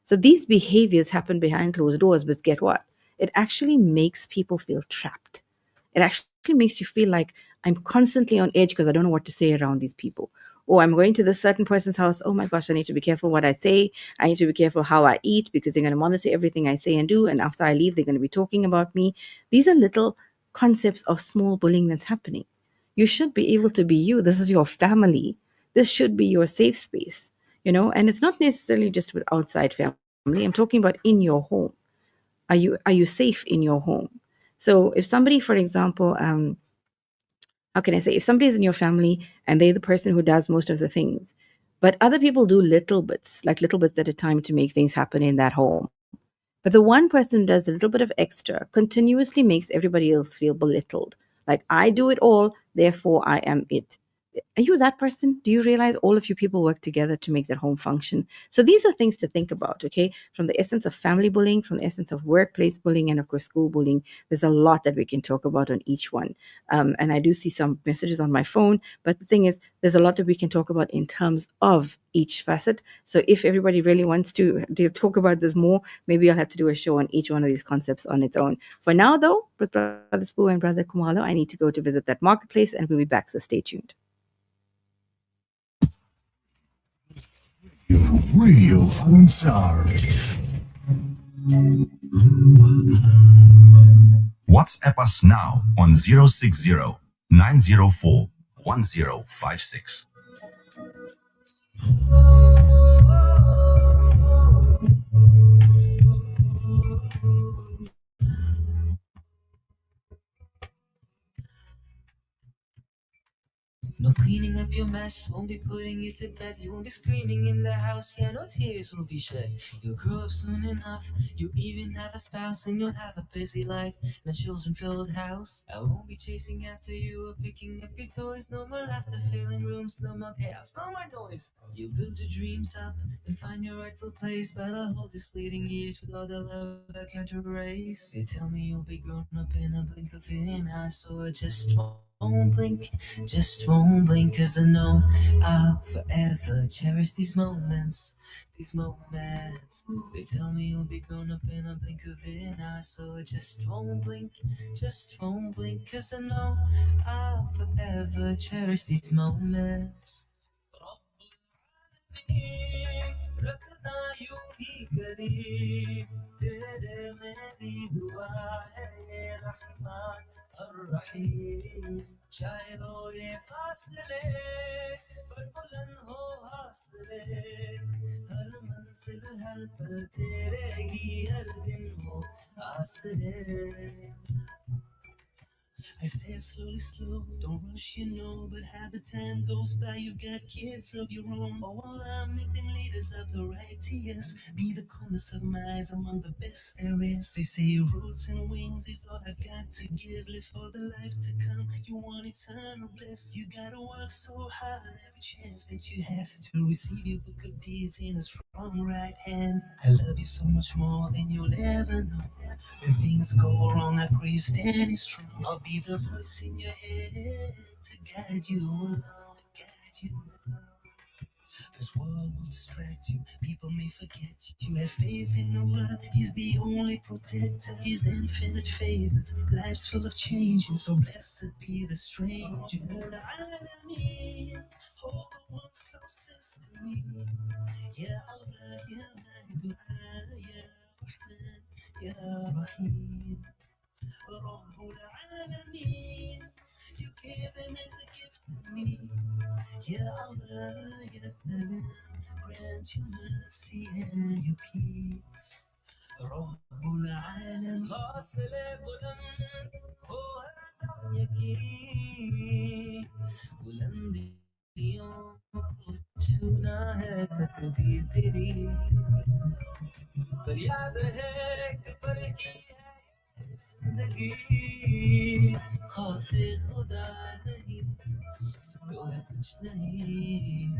So these behaviors happen behind closed doors, but get what? It actually makes people feel trapped. It actually makes you feel like I'm constantly on edge because I don't know what to say around these people. Or I'm going to this certain person's house. Oh my gosh, I need to be careful what I say. I need to be careful how I eat because they're going to monitor everything I say and do. And after I leave, they're going to be talking about me. These are little concepts of small bullying that's happening. You should be able to be you. This is your family. This should be your safe space, you know, and it's not necessarily just with outside family. I'm talking about in your home. Are you safe in your home? So if somebody, for example, how can I say, if somebody is in your family and they're the person who does most of the things, but other people do little bits, like little bits at a time to make things happen in that home. But the one person who does a little bit of extra continuously makes everybody else feel belittled. Like I do it all, therefore I am it. Are you that person? Do you realize all of you people work together to make that home function? So these are things to think about, okay? From the essence of family bullying, from the essence of workplace bullying, and of course school bullying. There's a lot that we can talk about on each one. And I do see some messages on my phone, but the thing is, there's a lot that we can talk about in terms of each facet. So if everybody really wants to talk about this more, maybe I'll have to do a show on each one of these concepts on its own. For now, though, with Brother Spoo and Brother Kumalo, I need to go to visit that marketplace, and we'll be back, so stay tuned. Radio Al-Ansar. WhatsApp us now on 060 904 1056. No cleaning up your mess, won't be putting you to bed. You won't be screaming in the house, yeah, no tears will be shed. You'll grow up soon enough, you even have a spouse, and you'll have a busy life and a children-filled house. I won't be chasing after you or picking up your toys. No more laughter filling rooms, no more chaos, no more noise. You build your dreams up and find your rightful place, but I'll hold these fleeting years with all the love I can't erase. They tell me you'll be grown up in a blink of an eye, so I just won't blink, just won't blink, cause I know I'll forever cherish these moments, these moments. They tell me you'll be grown up in a blink of an eye, so I just won't blink, just won't blink, cause I know I'll forever cherish these moments. रखना यूं ही करीब तेरे मेरी दुआ है ये रहमान अर्रहीम चाहे हो ये फासले पर बुलंद हो हासले हर मंजिल हर पल तेरे ही हर दिन हो आसरे I said slowly, slow, don't rush, but how the time goes by, you've got kids of your own. Oh, Allah, make them leaders of the righteous. Be the coolest of minds among the best there is. They say roots and wings is all I've got to give. Live for the life to come. You want eternal bliss. You gotta work so hard every chance that you have to receive your book of deeds in a strong right hand. I love you so much more than you'll ever know. When things go wrong, I pray you standing strong. I'll be the voice in your head to guide you along, to guide you along. This world will distract you, people may forget you. Have faith in Allah, He's the only protector. His infinite favors, life's full of changes, so blessed be the stranger. Alameen, hold the ones closest to me. Ya Allah, ya my dua, ya Rahman, ya Rahim. Rabbul Alameen, you gave them as a gift to me. Ya Allah, Ya Salam, grant your mercy and your peace. Rabbul Alameen. हौसले बुलंद हो हरदम यकीन, बुलंदियों को छूना है तकदीर तेरी, पर याद है एक पल की है जिंदगी, खौफे खुदा नहीं तो है कुछ नहीं.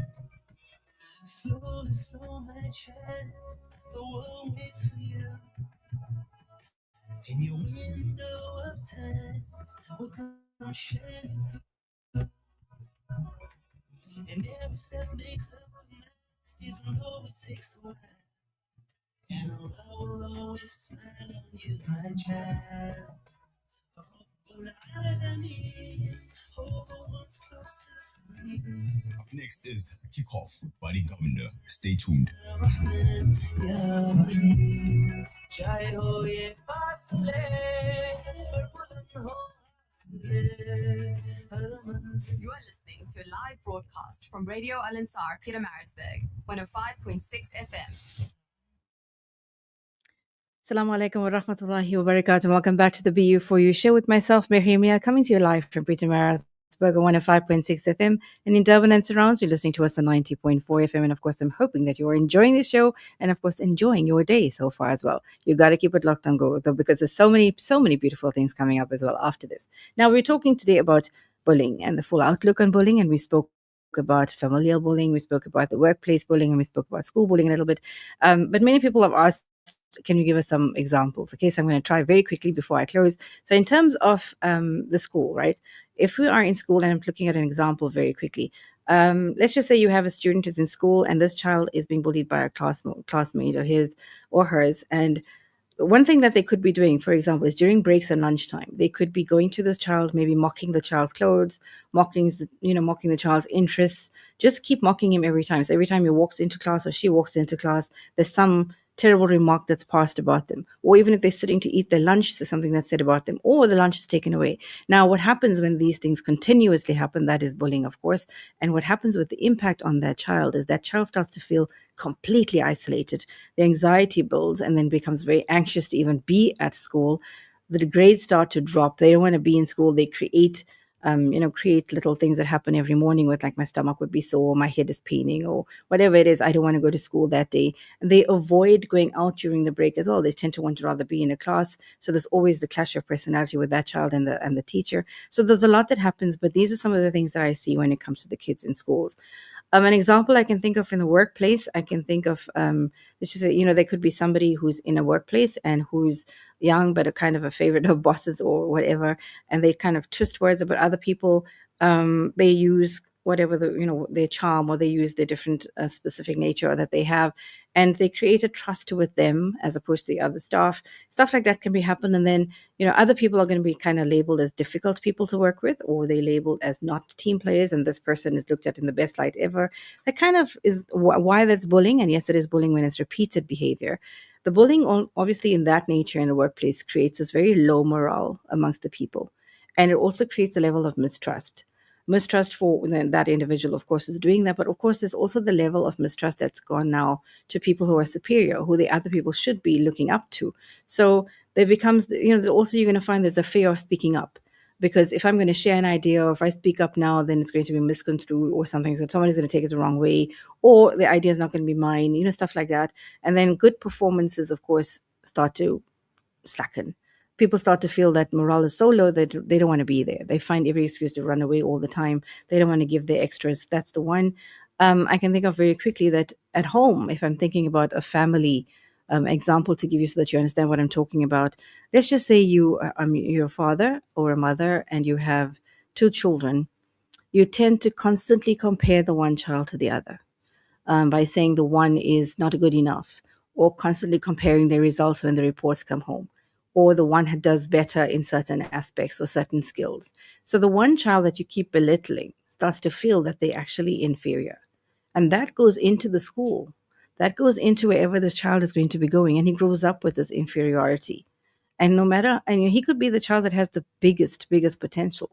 Slowly, slow, my child, the world waits for you. In your window of time will come shining through. And every step makes up the night, even though it takes a while. And Allah will always smile on you, my child. Rabbul Alameen, hold the ones closest to me. Up next is Kickoff with Buddy Governor. Stay tuned. चाहे हो ये फासले पर बुलंद हो You are listening to a live broadcast from Radio Al Ansar, Pietermaritzburg, 105.6 FM. Assalamu alaikum wa rahmatullahi wa barakatuh. Welcome back to the BU4U Show with myself, Mehreen Mia, coming to you live from Pietermaritzburg on 105.6 FM. And in Durban and surrounds, you're listening to us on 90.4 FM. And of course, I'm hoping that you're enjoying this show and of course, enjoying your day so far as well. You got to keep it locked on go though, because there's so many beautiful things coming up as well after this. Now, we're talking today about bullying and the full outlook on bullying. And we spoke about familial bullying, we spoke about the workplace bullying, and we spoke about school bullying a little bit. But many people have asked, can you give us some examples? Okay, so I'm going to try very quickly before I close. So in terms of the school, right? If we are in school, and I'm looking at an example very quickly. Let's just say you have a student who's in school and this child is being bullied by a classmate or his or hers. And one thing that they could be doing, for example, is during breaks and lunchtime, they could be going to this child, maybe mocking the child's clothes, mocking the child's interests. Just keep mocking him every time. So every time he walks into class or she walks into class, there's some terrible remark that's passed about them. Or even if they're sitting to eat their lunch, there's something that's said about them, or the lunch is taken away. Now, what happens when these things continuously happen, that is bullying, of course. And what happens with the impact on that child is that child starts to feel completely isolated. The anxiety builds and then becomes very anxious to even be at school. The grades start to drop. They don't want to be in school. They create little things that happen every morning with, like, my stomach would be sore, my head is paining, or whatever it is. I don't want to go to school that day. And they avoid going out during the break as well. They tend to want to rather be in a class. So there's always the clash of personality with that child and the teacher. So there's a lot that happens, but these are some of the things that I see when it comes to the kids in schools. An example I can think of in the workplace, I can think of, let's just say, there could be somebody who's in a workplace and who's young, but a kind of a favorite of bosses or whatever, and they kind of twist words about other people. They use whatever their charm, or they use their different specific nature that they have, and they create a trust with them as opposed to the other staff. Stuff like that can be happen, and then other people are going to be kind of labeled as difficult people to work with, or they labeled as not team players, and this person is looked at in the best light ever. That kind of is why that's bullying, and yes, it is bullying when it's repeated behavior. The bullying, obviously, in that nature in the workplace creates this very low morale amongst the people, and it also creates a level of mistrust for that individual, of course, is doing that. But of course, there's also the level of mistrust that's gone now to people who are superior, who the other people should be looking up to. So there becomes, also you're going to find there's a fear of speaking up. Because if I'm going to share an idea, or if I speak up now, then it's going to be misconstrued or something. So someone is going to take it the wrong way, or the idea is not going to be mine, stuff like that. And then good performances, of course, start to slacken. People start to feel that morale is so low that they don't want to be there. They find every excuse to run away all the time. They don't want to give their extras. That's the one. I can think of very quickly that at home, if I'm thinking about a family example to give you so that you understand what I'm talking about. Let's just say you're a father or a mother and you have two children. You tend to constantly compare the one child to the other by saying the one is not good enough, or constantly comparing their results when the reports come home, or the one who does better in certain aspects or certain skills. So the one child that you keep belittling starts to feel that they're actually inferior. And that goes into the school. That goes into wherever this child is going to be going. And he grows up with this inferiority. And no matter, and he could be the child that has the biggest potential,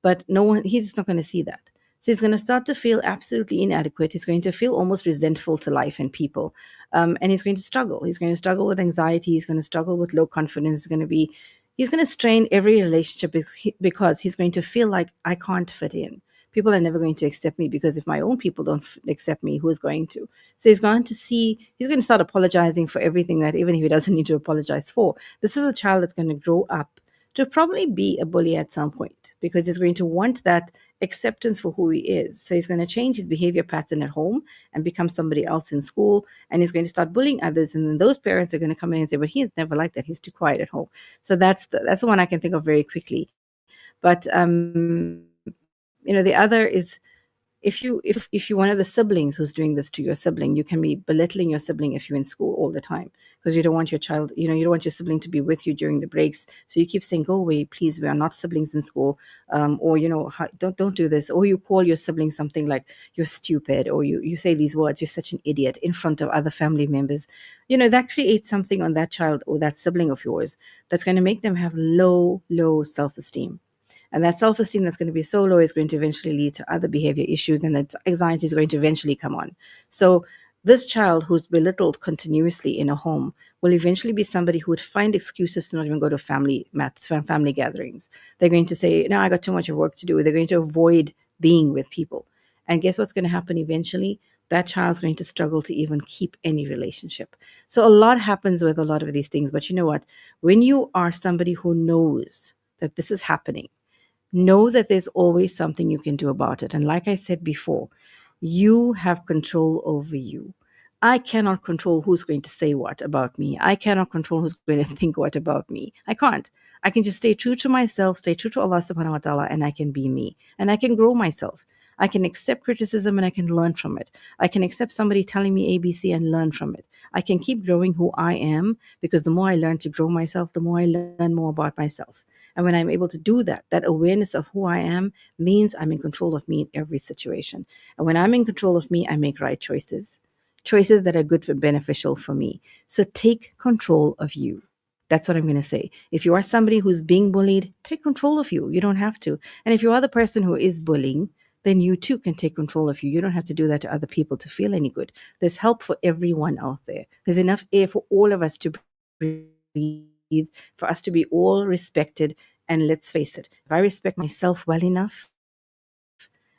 but he's not going to see that. So he's going to start to feel absolutely inadequate. He's going to feel almost resentful to life and people. And he's going to struggle. He's going to struggle with anxiety. He's going to struggle with low confidence. He's going to strain every relationship because he's going to feel like, I can't fit in. People are never going to accept me, because if my own people don't accept me, who's going to? So he's going to start apologizing for everything that even if he doesn't need to apologize for. This is a child that's going to grow up to probably be a bully at some point, because he's going to want that acceptance for who he is. So he's going to change his behavior pattern at home and become somebody else in school, and he's going to start bullying others. And then those parents are going to come in and say, but he's never like that. He's too quiet at home. So that's the one I can think of very quickly. But the other is, if you're one of the siblings who's doing this to your sibling, you can be belittling your sibling if you're in school all the time, because you don't want your child, you don't want your sibling to be with you during the breaks. So you keep saying, go away, please, we are not siblings in school. Or, don't do this. Or you call your sibling something like, you're stupid, or you say these words, you're such an idiot, in front of other family members. That creates something on that child or that sibling of yours that's going to make them have low self-esteem. And that self-esteem that's going to be so low is going to eventually lead to other behavior issues, and that anxiety is going to eventually come on. So this child who's belittled continuously in a home will eventually be somebody who would find excuses to not even go to family gatherings. They're going to say, no, I got too much work to do. They're going to avoid being with people. And guess what's going to happen eventually? That child's going to struggle to even keep any relationship. So a lot happens with a lot of these things. But you know what? When you are somebody who knows that this is happening, know that there's always something you can do about it. And like I said before, you have control over you. I cannot control who's going to say what about me. I cannot control who's going to think what about me. I can't. I can just stay true to myself, stay true to Allah subhanahu wa ta'ala, and I can be me. And I can grow myself. I can accept criticism and I can learn from it. I can accept somebody telling me ABC and learn from it. I can keep growing who I am, because the more I learn to grow myself, the more I learn more about myself. And when I'm able to do that, that awareness of who I am means I'm in control of me in every situation. And when I'm in control of me, I make right choices that are good and beneficial for me. So take control of you. That's what I'm going to say. If you are somebody who's being bullied, take control of you. You don't have to. And if you are the person who is bullying, then you too can take control of you. You don't have to do that to other people to feel any good. There's help for everyone out there. There's enough air for all of us to breathe, for us to be all respected. And let's face it, if I respect myself well enough,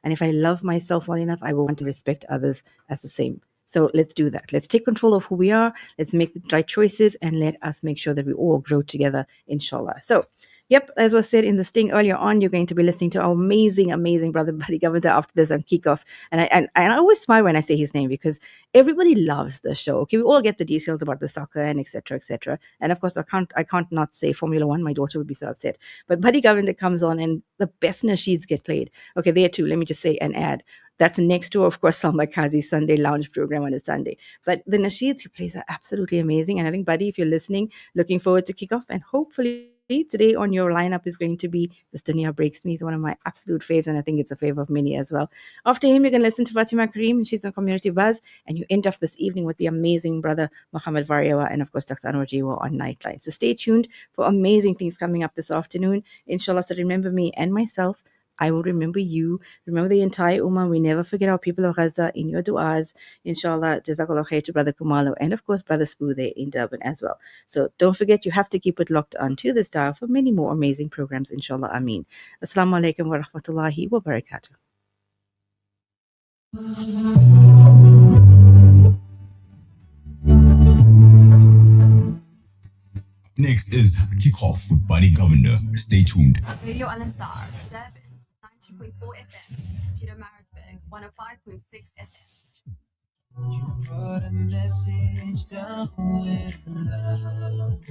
and if I love myself well enough, I will want to respect others as the same. So let's do that. Let's take control of who we are. Let's make the right choices, and let us make sure that we all grow together, inshallah. So, yep, as was said in the sting earlier on, you're going to be listening to our amazing brother Buddy Governor after this on Kickoff. And I always smile when I say his name, because everybody loves the show. Okay, we all get the details about the soccer and etc. etc. And of course, I can't not say Formula One. My daughter would be so upset. But Buddy Governor comes on, and the best nasheeds get played. Okay, there too. Let me just say an ad. That's next to, of course, Salma Kazi's Sunday Lounge program on a Sunday. But the nasheeds he plays are absolutely amazing. And I think, Buddy, if you're listening, looking forward to Kickoff. And hopefully today on your lineup is going to be This Dunya Breaks Me. It's one of my absolute faves, and I think it's a fave of many as well. After him, you can listen to Fatima Kareem, and she's on Community Buzz. And you end off this evening with the amazing brother Muhammad Variawa and, of course, Dr. Anwar Jiwa on Nightline. So stay tuned for amazing things coming up this afternoon. Inshallah, so remember me and myself. I will remember you, remember the entire Ummah. We never forget our people of Gaza in your du'as. Inshallah, Jazakallah khair to Brother Kumalo and of course Brother Spoo there in Durban as well. So don't forget, you have to keep it locked on to this dial for many more amazing programs, inshallah. Ameen. Assalamu alaikum wa rahmatullahi wa barakatuh. Next is Kickoff with Buddy Governor. Stay tuned. Radio Al-Ansar, Durban, 90.4 FM. Peter Maritzburg, 105.6 FM. You brought a message down with love.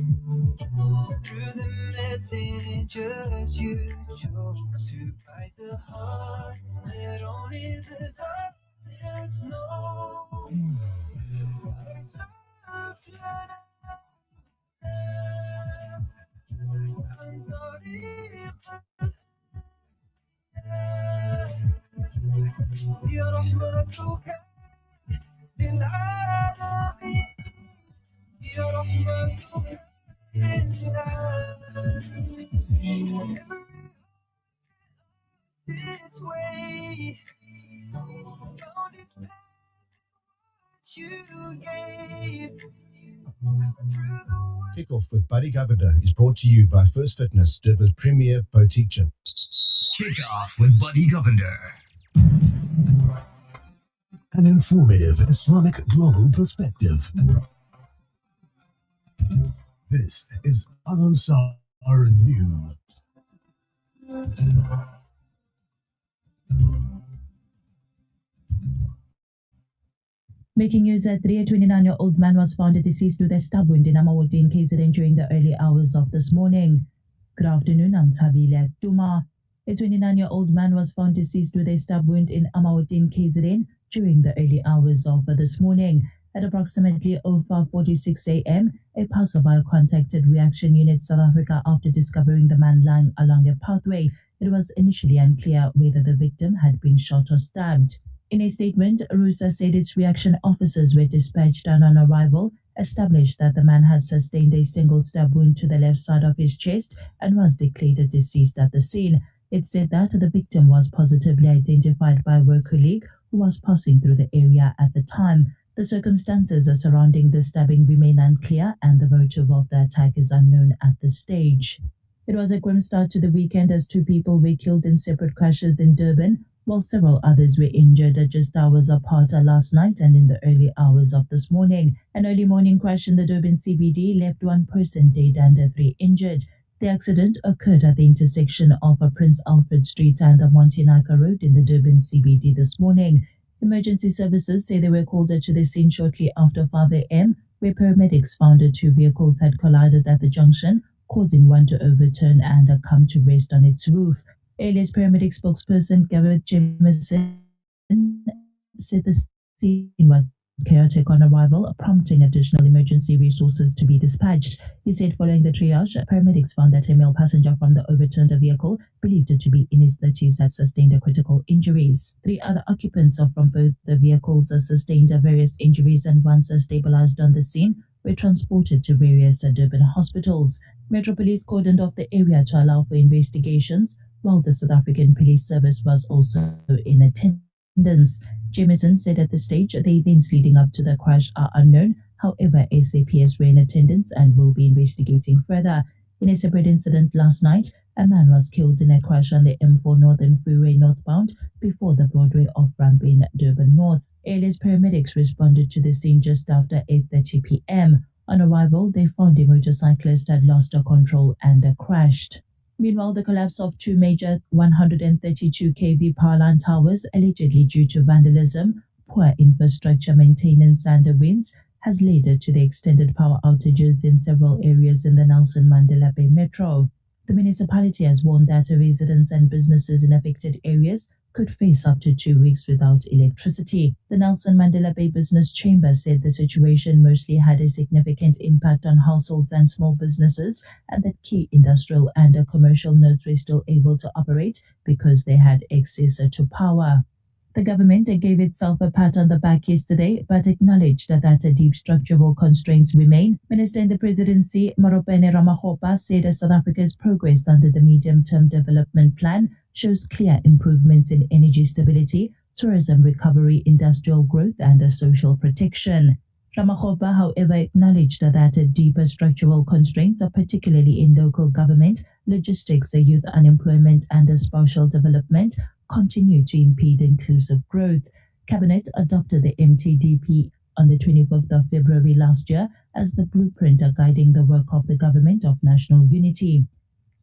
Through the messages you chose to fight the heart that only the darkness knows. يا رحمتك للعالمين يا رحمتك للعالمين its way found its path you gave. Kickoff with Buddy Governor is brought to you by First Fitness, Durban's premier boutique gym. Kickoff with Buddy Governor. An informative Islamic global perspective. This is Al-Ansar News. Making news that 29-year-old man was found deceased with a stab wound in Amawodin, KZN during the early hours of this morning. Good afternoon, I'm Tabile Duma. A 29-year-old man was found deceased with a stab wound in Amawodin, KZN during the early hours of this morning. At approximately 05:46 a.m., a passerby contacted Reaction Unit South Africa after discovering the man lying along a pathway. It was initially unclear whether the victim had been shot or stabbed. In a statement, RUSA said its reaction officers were dispatched and on arrival established that the man had sustained a single stab wound to the left side of his chest and was declared deceased at the scene. It said that the victim was positively identified by a work colleague who was passing through the area at the time. The circumstances surrounding the stabbing remain unclear and the motive of the attack is unknown at this stage. It was a grim start to the weekend as 2 people were killed in separate crashes in Durban, while several others were injured just hours apart last night and in the early hours of this morning. An early morning crash in the Durban CBD left 1 person dead and 3 injured. The accident occurred at the intersection of Prince Alfred Street and Montinaka Road in the Durban CBD this morning. Emergency services say they were called to the scene shortly after 5 a.m., where paramedics found 2 vehicles had collided at the junction, causing one to overturn and come to rest on its roof. Alias paramedic spokesperson Garrett Jameson said the scene was chaotic on arrival, prompting additional emergency resources to be dispatched. He said following the triage, paramedics found that a male passenger from the overturned vehicle, believed to be in his 30s, had sustained critical injuries. 3 other occupants from both the vehicles sustained various injuries and once stabilized on the scene, were transported to various Durban hospitals. Metro Police cordoned off the area to allow for investigations, while the South African Police Service was also in attendance. Jameson said at this stage the events leading up to the crash are unknown. However, SAPS were in attendance and will be investigating further. In a separate incident last night, a man was killed in a crash on the M4 Northern Freeway northbound before the Broadway off-ramp in Durban North. Alias paramedics responded to the scene just after 8:30 p.m. On arrival, they found a motorcyclist had lost control and crashed. Meanwhile, the collapse of 2 major 132 kV power line towers, allegedly due to vandalism, poor infrastructure maintenance and winds, has led to the extended power outages in several areas in the Nelson Mandela Bay Metro. The municipality has warned that residents and businesses in affected areas could face up to 2 weeks without electricity. The Nelson Mandela Bay Business Chamber said the situation mostly had a significant impact on households and small businesses, and that key industrial and commercial nodes were still able to operate because they had access to power. The government gave itself a pat on the back yesterday, but acknowledged that deep structural constraints remain. Minister in the Presidency, Maropene Ramakgopa, said South Africa's progress under the Medium-Term Development Plan shows clear improvements in energy stability, tourism recovery, industrial growth, and social protection. Ramaphosa, however, acknowledged that deeper structural constraints, particularly in local government, logistics, youth unemployment, and spatial development, continue to impede inclusive growth. Cabinet adopted the MTDP on the 25th of February last year as the blueprint guiding the work of the Government of National Unity.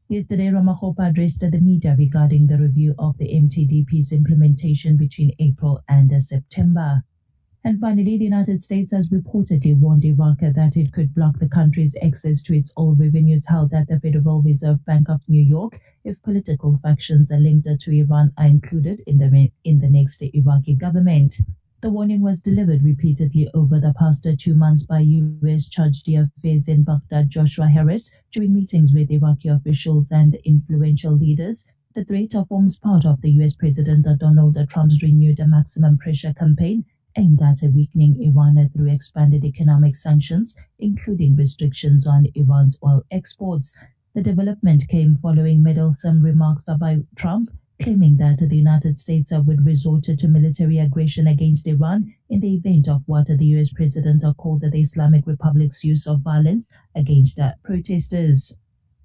Yesterday, Ramaphosa addressed the media regarding the review of the MTDP's implementation between April and September. And finally, the United States has reportedly warned Iraq that it could block the country's access to its oil revenues held at the Federal Reserve Bank of New York if political factions linked to Iran are included in the next Iraqi government. The warning was delivered repeatedly over the past 2 months by U.S. Chargé d'Affaires in Baghdad Joshua Harris during meetings with Iraqi officials and influential leaders. The threat forms part of the U.S. President Donald Trump's renewed maximum pressure campaign aimed at weakening Iran through expanded economic sanctions, including restrictions on Iran's oil exports. The development came following meddlesome remarks by Trump, claiming that the United States would resort to military aggression against Iran in the event of what the U.S. President called the Islamic Republic's use of violence against protesters.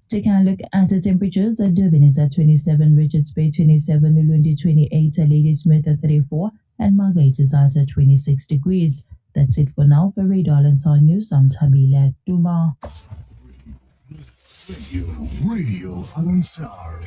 Taking a look at the temperatures, Durban is at 27, Richards Bay 27, Ulundi 28, Ladysmith at 34, and Margate is at 26 degrees. That's it for now. For Radio Al-Ansar News, I'm Tabila Duma. Radio Al-Ansar.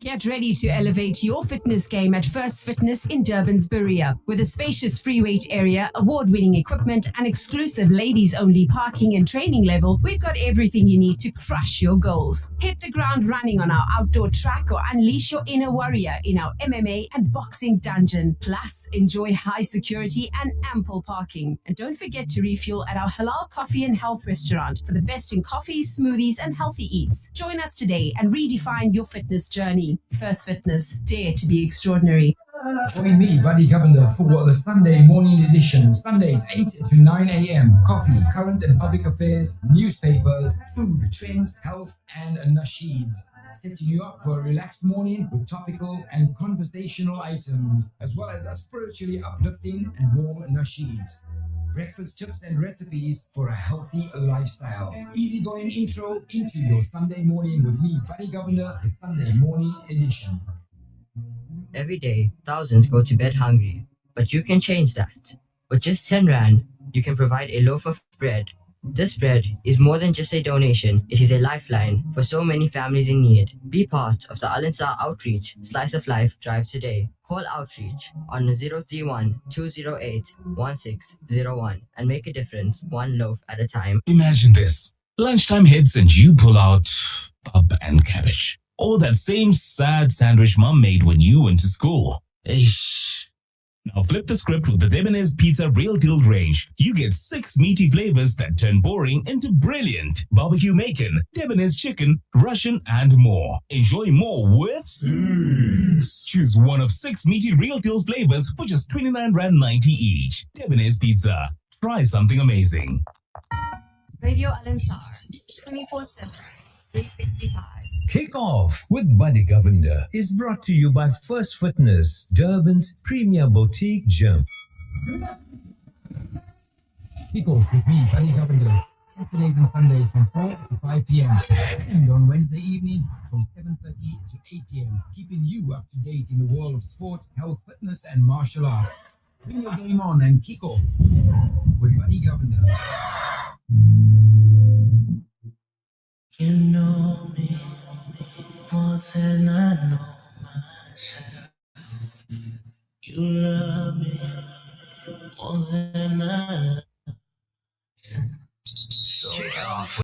Get ready to elevate your fitness game at First Fitness in Durban's Berea. With a spacious free weight area, award-winning equipment, and exclusive ladies-only parking and training level, we've got everything you need to crush your goals. Hit the ground running on our outdoor track or unleash your inner warrior in our MMA and boxing dungeon. Plus, enjoy high security and ample parking. And don't forget to refuel at our halal coffee and health restaurant for the best in coffees, smoothies, and healthy eats. Join us today and redefine your fitness journey. First Fitness, dare to be extraordinary. Join me, Buddy Governor, for the Sunday morning edition. Sundays 8 to 9 a.m. Coffee, current and public affairs, newspapers, food, trends, health, and nasheeds. Setting you up for a relaxed morning with topical and conversational items, as well as spiritually uplifting and warm nasheeds. Breakfast tips and recipes for a healthy lifestyle. Easygoing intro into your Sunday morning with me, Buddy Governor, the Sunday morning edition. Every day, thousands go to bed hungry, but you can change that. With just 10 Rand, you can provide a loaf of bread. This bread is more than just a donation, it is a lifeline for so many families in need. Be part of the Al-Ansar Outreach Slice of Life drive today. Call Outreach on 031-208-1601 and make a difference one loaf at a time. Imagine this. Lunchtime hits and you pull out pub and cabbage. Or that same sad sandwich mom made when you went to school. Eish. Now flip the script with the Debonairs Pizza Real Deal range. You get 6 meaty flavors that turn boring into brilliant. Barbecue Macon, Debonairs Chicken, Russian, and more. Enjoy more with Choose one of 6 meaty Real Deal flavors for just 29 Rand 90 each. Debonairs Pizza. Try something amazing. Radio Al-Ansar, 24/7, 365. Kick Off with Buddy Governor is brought to you by First Fitness, Durban's premier boutique gym. Kick Off with me, Buddy Governor. Saturdays and Sundays from 4 to 5 p.m. and on Wednesday evening from 7:30 to 8 p.m. Keeping you up to date in the world of sport, health, fitness, and martial arts. Bring your game on and kick off with Buddy Governor. You know me more than I know myself. You love me more than I love. So